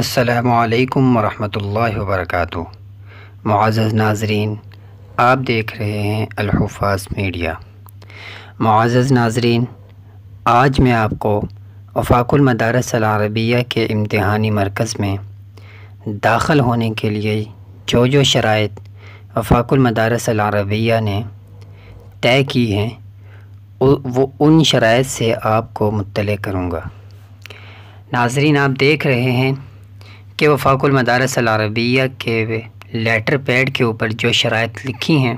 السلام علیکم ورحمۃ اللہ وبرکاتہ۔ معزز ناظرین، آپ دیکھ رہے ہیں الحفاظ میڈیا۔ معزز ناظرین، آج میں آپ کو وفاق المدارس العربیہ کے امتحانی مرکز میں داخل ہونے کے لیے جو شرائط وفاق المدارس العربیہ نے طے کی ہیں وہ ان شرائط سے آپ کو مطلع کروں گا۔ ناظرین، آپ دیکھ رہے ہیں کہ وفاق المدارس العربیہ کے لیٹر پیڈ کے اوپر جو شرائط لکھی ہیں،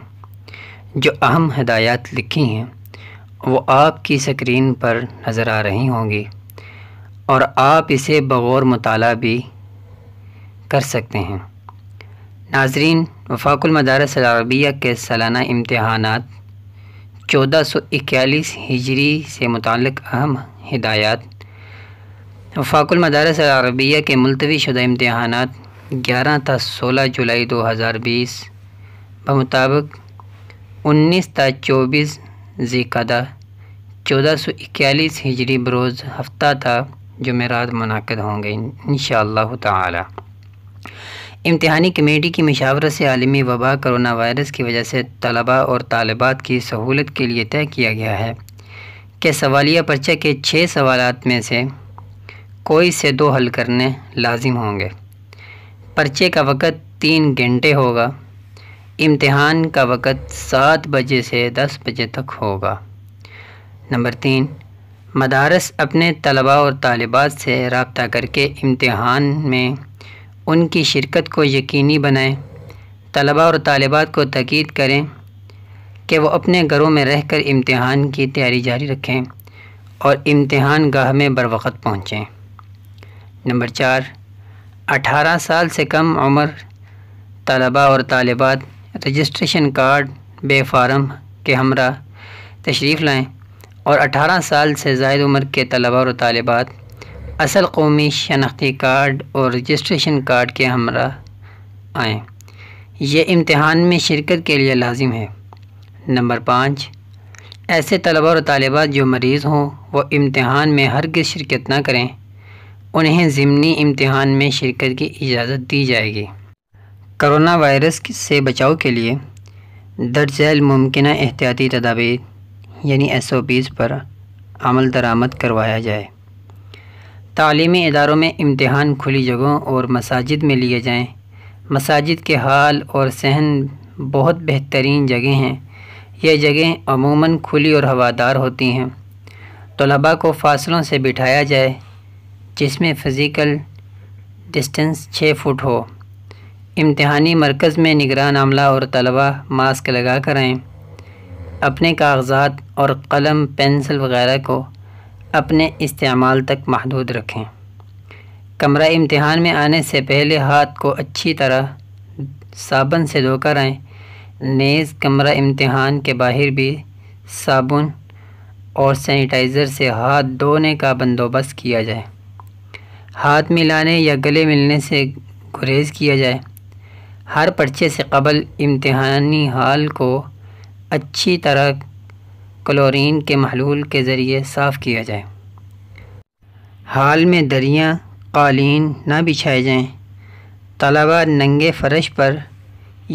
جو اہم ہدایات لکھی ہیں، وہ آپ کی سکرین پر نظر آ رہی ہوں گی اور آپ اسے بغور مطالعہ بھی کر سکتے ہیں۔ ناظرین، وفاق المدارس العربیہ کے سالانہ امتحانات 1441 ہجری سے متعلق اہم ہدایات۔ وفاق المدارس العربیہ کے ملتوی شدہ امتحانات 11 تا 16 جولائی 2020 بمطابق 19 تا 24 ذی القعدہ 1441 ہجری بروز ہفتہ تا جمعرات منعقد ہوں گے انشاءاللہ تعالی۔ امتحانی کمیٹی کی مشاورت سے عالمی وبا کرونا وائرس کی وجہ سے طلباء اور طالبات کی سہولت کے لیے طے کیا گیا ہے کہ سوالیہ پرچہ کے 6 سوالات میں سے کوئی سے 2 حل کرنے لازم ہوں گے۔ پرچے کا وقت 3 گھنٹے ہوگا۔ امتحان کا وقت 7 بجے سے 10 بجے تک ہوگا۔ نمبر 3، مدارس اپنے طلباء اور طالبات سے رابطہ کر کے امتحان میں ان کی شرکت کو یقینی بنائیں۔ طلباء اور طالبات کو تاکید کریں کہ وہ اپنے گھروں میں رہ کر امتحان کی تیاری جاری رکھیں اور امتحان گاہ میں بروقت پہنچیں۔ نمبر 4، 18 سال سے کم عمر طلباء اور طالبات رجسٹریشن کارڈ بے فارم کے ہمراہ تشریف لائیں اور 18 سال سے زائد عمر کے طلباء اور طالبات اصل قومی شناختی کارڈ اور رجسٹریشن کارڈ کے ہمراہ آئیں۔ یہ امتحان میں شرکت کے لیے لازم ہے۔ نمبر 5، ایسے طلباء اور طالبات جو مریض ہوں وہ امتحان میں ہرگز شرکت نہ کریں۔ انہیں ضمنی امتحان میں شرکت کی اجازت دی جائے گی۔ کرونا وائرس سے بچاؤ کے لیے درج ذیل ممکنہ احتیاطی تدابیر یعنی SOPs پر عمل درآمد کروایا جائے۔ تعلیمی اداروں میں امتحان کھلی جگہوں اور مساجد میں لیے جائیں۔ مساجد کے حال اور صحن بہت بہترین جگہیں ہیں۔ یہ جگہیں عموماً کھلی اور ہوادار ہوتی ہیں۔ طلباء کو فاصلوں سے بٹھایا جائے جس میں فزیکل ڈسٹنس 6 فٹ ہو۔ امتحانی مرکز میں نگران عملہ اور طلباء ماسک لگا کر آئیں۔ اپنے کاغذات اور قلم پنسل وغیرہ کو اپنے استعمال تک محدود رکھیں۔ کمرہ امتحان میں آنے سے پہلے ہاتھ کو اچھی طرح صابن سے دھو کر آئیں۔ نیز کمرہ امتحان کے باہر بھی صابن اور سینیٹائزر سے ہاتھ دھونے کا بندوبست کیا جائے۔ ہاتھ ملانے یا گلے ملنے سے گریز کیا جائے۔ ہر پرچے سے قبل امتحانی ہال کو اچھی طرح کلورین کے محلول کے ذریعے صاف کیا جائے۔ ہال میں دریاں قالین نہ بچھائے جائیں۔ طلباء ننگے فرش پر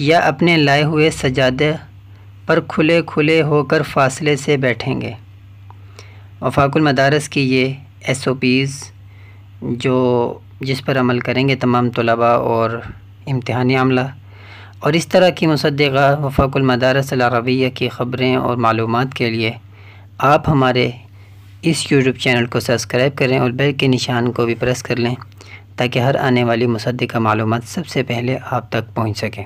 یا اپنے لائے ہوئے سجادہ پر کھلے ہو کر فاصلے سے بیٹھیں گے۔ وفاق المدارس کی یہ SOPs جس پر عمل کریں گے تمام طلباء اور امتحانی عملہ، اور اس طرح کی مصدقہ وفاق المدارس العربیہ کی خبریں اور معلومات کے لیے آپ ہمارے اس YouTube چینل کو سبسکرائب کریں اور بیل کے نشان کو بھی پریس کر لیں تاکہ ہر آنے والی مصدقہ معلومات سب سے پہلے آپ تک پہنچ سکیں۔